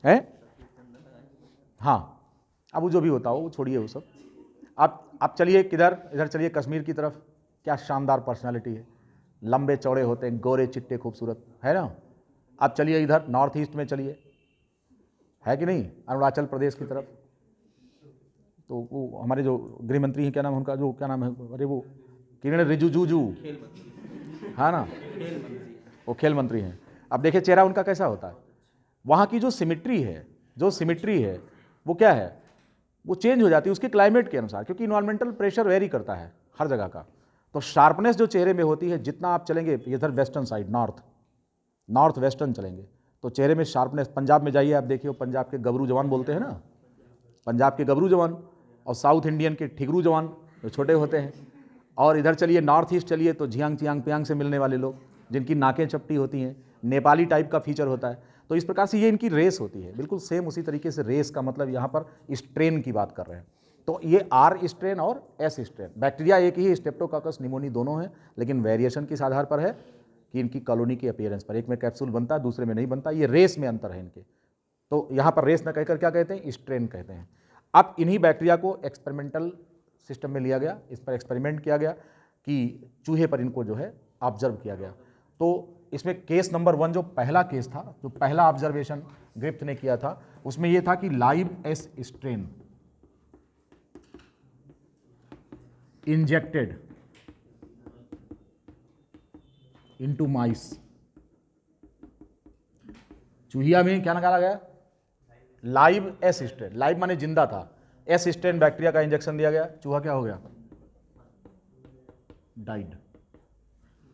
Speaker 1: है, हाँ। अब वो जो भी होता हो वो छोड़िए वो सब। आप चलिए किधर, इधर चलिए कश्मीर की तरफ, क्या शानदार पर्सनालिटी है, लंबे चौड़े होते हैं, गोरे चिट्टे खूबसूरत, है ना। आप चलिए इधर नॉर्थ ईस्ट में चलिए, है कि नहीं, अरुणाचल प्रदेश की तरफ, तो वो हमारे जो गृह मंत्री हैं, क्या नाम उनका, जो क्या नाम है, अरे वो किरण रिजिजू, हाँ ना, वो खेल मंत्री हैं। अब देखिए चेहरा उनका कैसा होता है। वहाँ की जो सिमिट्री है, वो क्या है, वो चेंज हो जाती है उसके क्लाइमेट के अनुसार, क्योंकि इन्वायरमेंटल प्रेशर वेरी करता है हर जगह का। तो शार्पनेस जो चेहरे में होती है, जितना आप चलेंगे इधर वेस्टर्न साइड, नॉर्थ वेस्टर्न चलेंगे, तो चेहरे में शार्पनेस। पंजाब में जाइए आप देखिए, पंजाब के गबरू जवान बोलते हैं ना, पंजाब के गबरू जवान, और साउथ इंडियन के ठिगरू जवान जो छोटे होते हैं। और इधर चलिए नॉर्थ ईस्ट चलिए, तो झियांग चियांग पियांग से मिलने वाले लोग, जिनकी नाकें चपटी होती हैं, नेपाली टाइप का फीचर होता है। तो इस प्रकार से ये इनकी रेस होती है, बिल्कुल सेम उसी तरीके से। रेस का मतलब यहाँ पर स्ट्रेन की बात कर रहे हैं। तो ये आर स्ट्रेन और एस स्ट्रेन, बैक्टीरिया एक ही, स्ट्रेप्टोकाकस निमोनी दोनों हैं, लेकिन वेरिएशन किस आधार पर है कि इनकी कॉलोनी की अपीयरेंस पर, एक में कैप्सूल बनता है दूसरे में नहीं बनता, ये रेस में अंतर है इनके। तो यहाँ पर रेस न कहकर क्या कहते हैं, स्ट्रेन कहते हैं। अब इन्हीं बैक्टीरिया को एक्सपेरिमेंटल सिस्टम में लिया गया, इस पर एक्सपेरिमेंट किया गया कि चूहे पर इनको जो है ऑब्जर्व किया गया। तो इसमें केस नंबर 1 जो पहला केस था, जो पहला ऑब्जर्वेशन ग्रिफ्थ ने किया था, उसमें यह था कि live S strain injected into mice. चूहिया में क्या निकाला गया, लाइव एस स्ट्रेन, लाइव माने जिंदा था, एस स्ट्रेन बैक्टीरिया का इंजेक्शन दिया गया, चूहा क्या हो गया, डाइड।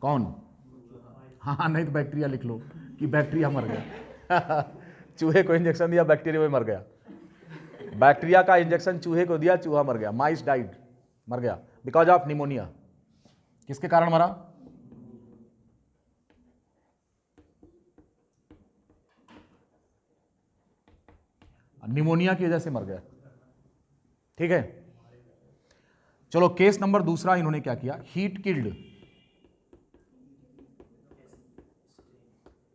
Speaker 1: कौन, हाँ नहीं तो बैक्टीरिया लिख लो कि बैक्टीरिया मर गया चूहे को इंजेक्शन दिया, बैक्टीरिया में मर गया, बैक्टीरिया का इंजेक्शन चूहे को दिया, चूहा मर गया, माइस डाइड, मर गया बिकॉज ऑफ निमोनिया। किसके कारण मरा, निमोनिया की वजह से मर गया। ठीक है, चलो केस नंबर दूसरा इन्होंने क्या किया, heat killed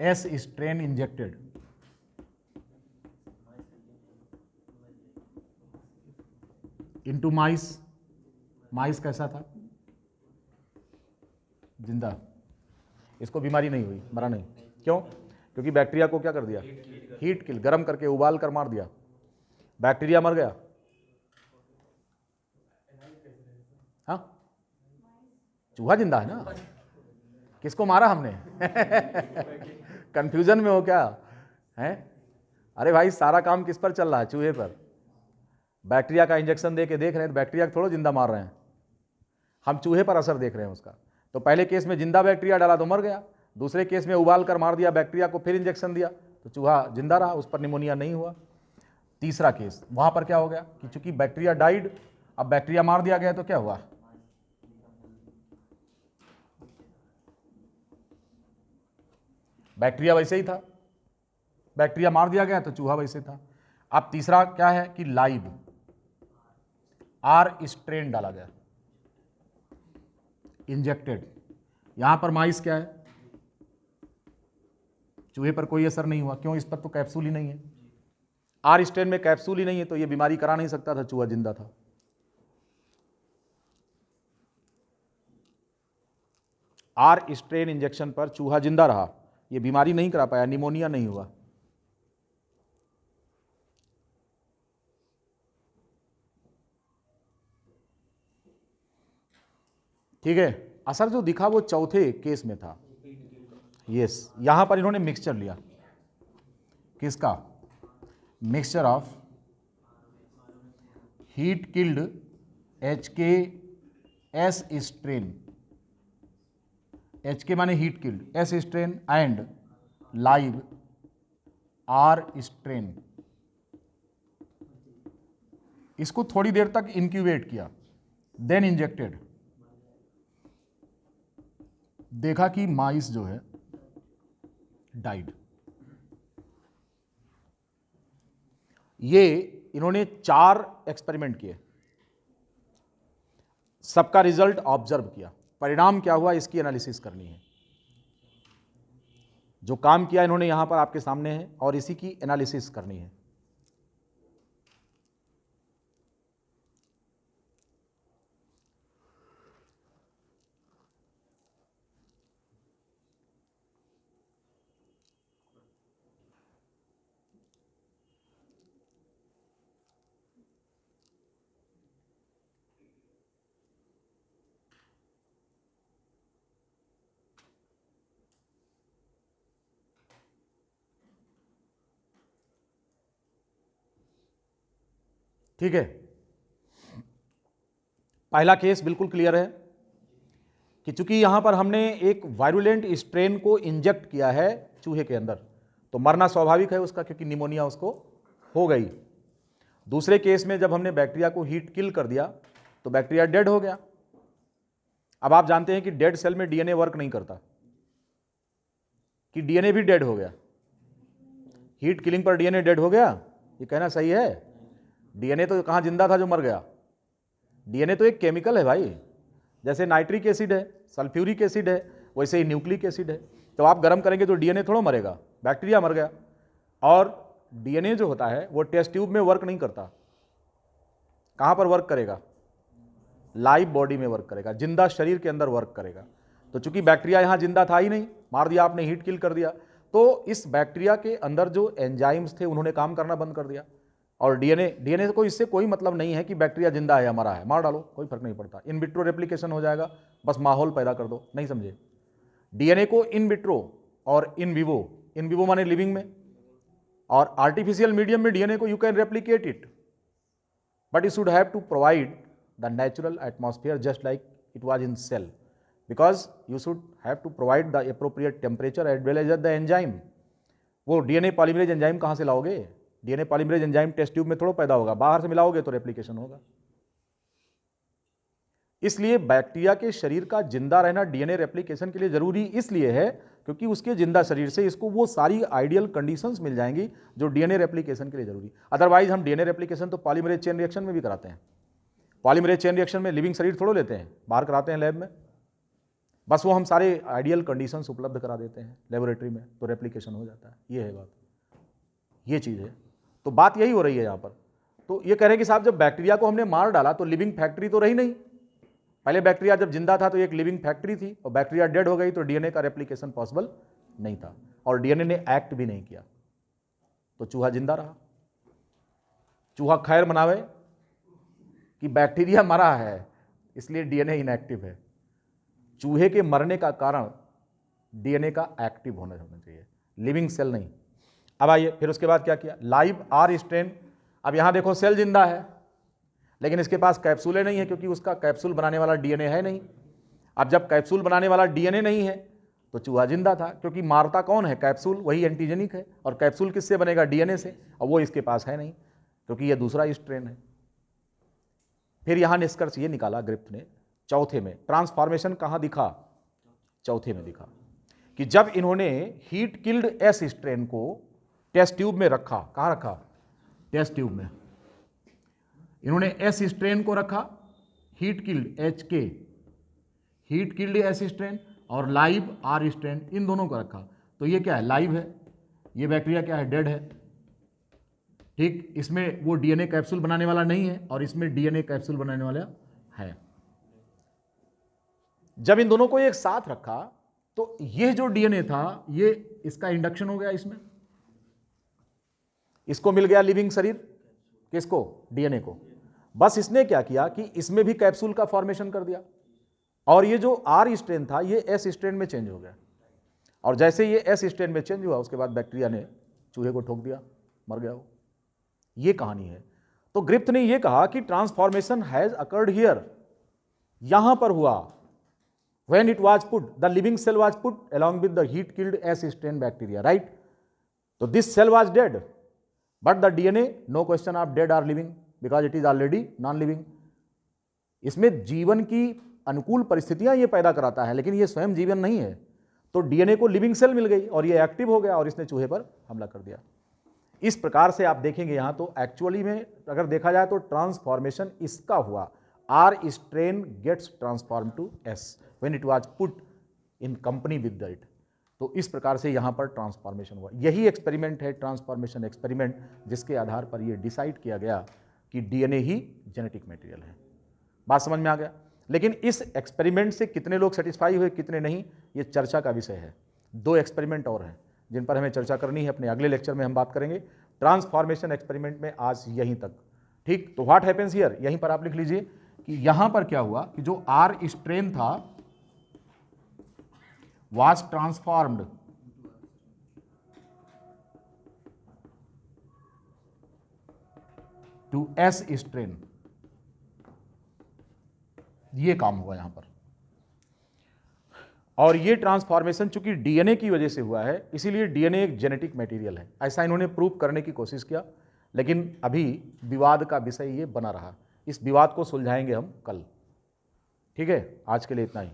Speaker 1: S strain injected into mice. Mice कैसा था, जिंदा, इसको बीमारी नहीं हुई, मरा नहीं, क्यों, क्योंकि बैक्टीरिया को क्या कर दिया, हीट किल, गर्म करके उबाल कर मार दिया, बैक्टीरिया मर गया। हाँ, चूहा जिंदा है ना, किसको मारा हमने कंफ्यूजन में हो क्या है, अरे भाई सारा काम किस पर चल रहा है, चूहे पर। बैक्टीरिया का इंजेक्शन दे के देख रहे हैं, बैक्टीरिया को थोड़ा जिंदा मार रहे हैं, हम चूहे पर असर देख रहे हैं उसका। तो पहले केस में जिंदा बैक्टीरिया डाला तो मर गया, दूसरे केस में उबाल कर मार दिया बैक्टीरिया को, फिर इंजेक्शन दिया तो चूहा जिंदा रहा, उस पर निमोनिया नहीं हुआ। तीसरा केस, वहां पर क्या हो गया कि चूंकि बैक्टीरिया डाइड, अब बैक्टीरिया मार दिया गया तो क्या हुआ, बैक्टीरिया वैसे ही था, बैक्टीरिया मार दिया गया तो चूहा वैसे था। अब तीसरा क्या है कि लाइव आर स्ट्रेन डाला गया, इंजेक्टेड। यहां पर माइस क्या है, चूहे पर कोई असर नहीं हुआ, क्यों, इस पर तो कैप्सूल ही नहीं है, आर स्ट्रेन में कैप्सूल ही नहीं है, तो यह बीमारी करा नहीं सकता था, चूहा जिंदा था। आर स्ट्रेन इंजेक्शन पर चूहा जिंदा रहा, यह बीमारी नहीं करा पाया, निमोनिया नहीं हुआ। ठीक है, असर जो दिखा वो चौथे केस में था। यस, यहां पर इन्होंने मिक्सचर लिया, किसका, mixture of heat killed HK-S strain, HK माने heat killed, S strain and live R strain. इसको थोड़ी देर तक इंक्यूबेट किया, देन इंजेक्टेड। देखा कि माइस जो है डाइड। ये इन्होंने 4 एक्सपेरिमेंट किए, सबका रिजल्ट ऑब्जर्व किया, परिणाम क्या हुआ इसकी एनालिसिस करनी है। जो काम किया इन्होंने यहां पर आपके सामने है और इसी की एनालिसिस करनी है। ठीक है, पहला केस बिल्कुल क्लियर है कि चूंकि यहां पर हमने एक वायरुलेंट स्ट्रेन को इंजेक्ट किया है चूहे के अंदर, तो मरना स्वाभाविक है उसका, क्योंकि निमोनिया उसको हो गई। दूसरे केस में जब हमने बैक्टीरिया को हीट किल कर दिया तो बैक्टीरिया डेड हो गया। अब आप जानते हैं कि डेड सेल में डीएनए वर्क नहीं करता, कि डीएनए भी डेड हो गया। हीट किलिंग पर डीएनए डेड हो गया, ये कहना सही है? डीएनए तो कहां जिंदा था जो मर गया, डीएनए तो एक केमिकल है भाई, जैसे नाइट्रिक एसिड है, सल्फ्यूरिक एसिड है, वैसे ही न्यूक्लिक एसिड है। तो आप गर्म करेंगे तो डीएनए थोड़ा मरेगा, बैक्टीरिया मर गया। और डीएनए जो होता है वो टेस्ट ट्यूब में वर्क नहीं करता, कहाँ पर वर्क करेगा? लाइव बॉडी में वर्क करेगा, जिंदा शरीर के अंदर वर्क करेगा। तो चूंकि बैक्टीरिया यहाँ जिंदा था ही नहीं, मार दिया आपने, हीट किल कर दिया, तो इस बैक्टीरिया के अंदर जो एंजाइम्स थे उन्होंने काम करना बंद कर दिया। और डीएनए को इससे कोई मतलब नहीं है कि बैक्टीरिया जिंदा है या मरा है, मार डालो, कोई फर्क नहीं पड़ता। इन विट्रो रेप्लिकेशन हो जाएगा, बस माहौल पैदा कर दो, नहीं समझे? डीएनए को इन विट्रो और इन विवो माने लिविंग में, और आर्टिफिशियल मीडियम में डीएनए को you can replicate it, but you should have to provide the natural atmosphere just like it was in cell, because you should have to provide the appropriate temperature as well as the enzyme। वो DNA polymerase enzyme कहाँ से लाओगे? DNA polymerase enzyme test tube में थोड़ा पैदा होगा, बाहर से मिलाओगे तो रेप्लिकेशन होगा। इसलिए बैक्टीरिया के शरीर का जिंदा रहना डीएनए रेप्लिकेशन के लिए जरूरी इसलिए है क्योंकि उसके जिंदा शरीर से इसको वो सारी आइडियल कंडीशंस मिल जाएंगी जो डीएनए रेप्लिकेशन के लिए जरूरी। अदरवाइज हम डीएनए रेप्लिकेशन तो पॉलीमरेज चेन रिएक्शन में भी कराते हैं। पॉलीमरेज चेन रिएक्शन में लिविंग शरीर थोड़ो लेते हैं, बाहर कराते हैं लैब में, बस वो हम सारे आइडियल कंडीशंस उपलब्ध करा देते हैं लेबोरेटरी में, तो रेप्लिकेशन हो जाता है। ये है बात, ये चीज़ है। तो बात यही हो रही है यहाँ पर। तो ये कह रहे हैं कि साहब जब बैक्टीरिया को हमने मार डाला तो लिविंग फैक्ट्री तो रही नहीं। पहले बैक्टीरिया जब जिंदा था तो एक लिविंग फैक्ट्री थी, और बैक्टीरिया डेड हो गई तो डीएनए का रेप्लिकेशन पॉसिबल नहीं था, और डीएनए ने एक्ट भी नहीं किया, तो चूहा जिंदा रहा। चूहा खैर मनावे कि बैक्टीरिया मरा है इसलिए डीएनए इनएक्टिव है। चूहे के मरने का कारण डीएनए का एक्टिव होना चाहिए, लिविंग सेल नहीं। अब आइए फिर उसके बाद क्या किया? Live R strain. अब यहां देखो सेल जिंदा है लेकिन इसके पास कैप्सूलें नहीं है क्योंकि उसका कैप्सूल बनाने वाला डीएनए है नहीं। अब जब कैप्सूल बनाने वाला डीएनए नहीं है तो चूहा जिंदा था, क्योंकि मारता कौन है? कैप्सूल, वही एंटीजेनिक है, और कैप्सूल किससे बनेगा? डीएनए से, और वो इसके पास है नहीं क्योंकि ये दूसरा स्ट्रेन है। फिर यहां निष्कर्ष ये निकाला ग्रिफ्थ ने चौथे में, ट्रांसफॉर्मेशन कहां दिखा? चौथे में दिखा कि जब इन्होंने हीट किल्ड एस स्ट्रेन को टेस्ट ट्यूब में रखा, कहां रखा? टेस्ट ट्यूब में। इन्होंने एस स्ट्रेन को रखा, हीट किल्ड एच के, हीट किल्ड एस स्ट्रेन, और लाइव आर स्ट्रेन, इन दोनों को रखा। तो ये क्या है? लाइव है, ये बैक्टीरिया क्या है? डेड है। ठीक, इसमें वो डीएनए कैप्सूल बनाने वाला नहीं है और इसमें डीएनए कैप्सूल बनाने वाला है। जब इन दोनों को एक साथ रखा तो ये जो डीएनए था ये इसका इंडक्शन हो गया, इसमें इसको मिल गया लिविंग शरीर, किसको? डीएनए को। बस इसने क्या किया कि इसमें भी कैप्सूल का फॉर्मेशन कर दिया, और ये जो आर स्ट्रेन था ये एस स्ट्रेन में चेंज हो गया, और जैसे ये एस स्ट्रेन में चेंज हुआ उसके बाद बैक्टीरिया ने चूहे को ठोक दिया, मर गया वो। ये कहानी है। तो ग्रिफ्थ ने ये कहा कि ट्रांसफॉर्मेशन हैज अकर्ड हियर, यहां पर हुआ। When it was put, the living cell was put along with the heat-killed S-strain bacteria, right? So this cell was dead, but the DNA, no question of dead or living, because it is already non-living. इसमें जीवन की अनुकूल परिस्थितियां ये पैदा कराता है, लेकिन ये स्वयं जीवन नहीं है। तो डीएनए को लिविंग सेल मिल गई और ये एक्टिव हो गया और इसने चूहे पर हमला कर दिया। इस प्रकार से आप देखेंगे यहां तो एक्चुअली में अगर देखा जाए तो ट्रांसफॉर्मेशन इसका हुआ, R strain gets transform to S when it was put in company with it। तो इस प्रकार से यहां पर ट्रांसफॉर्मेशन हुआ। यही एक्सपेरिमेंट है, ट्रांसफॉर्मेशन एक्सपेरिमेंट, जिसके आधार पर यह डिसाइड किया गया कि डीएनए ही जेनेटिक मटेरियल है। बात समझ में आ गया? लेकिन इस एक्सपेरिमेंट से कितने लोग सेटिस्फाई हुए, कितने नहीं, ये चर्चा का विषय है। 2 एक्सपेरिमेंट और हैं जिन पर हमें चर्चा करनी है, अपने अगले लेक्चर में हम बात करेंगे। ट्रांसफॉर्मेशन एक्सपेरिमेंट में आज यहीं तक। ठीक, तो व्हाट हैपेंस हियर, यहीं पर आप लिख लीजिए कि यहां पर क्या हुआ कि जो आर स्ट्रेन था was transformed to S strain। ये काम हुआ यहां पर, और ये ट्रांसफॉर्मेशन चूंकि डीएनए की वजह से हुआ है इसीलिए डीएनए एक जेनेटिक मटेरियल है, ऐसा इन्होंने प्रूव करने की कोशिश किया, लेकिन अभी विवाद का विषय ये बना रहा। इस विवाद को सुलझाएंगे हम कल। ठीक है, आज के लिए इतना ही।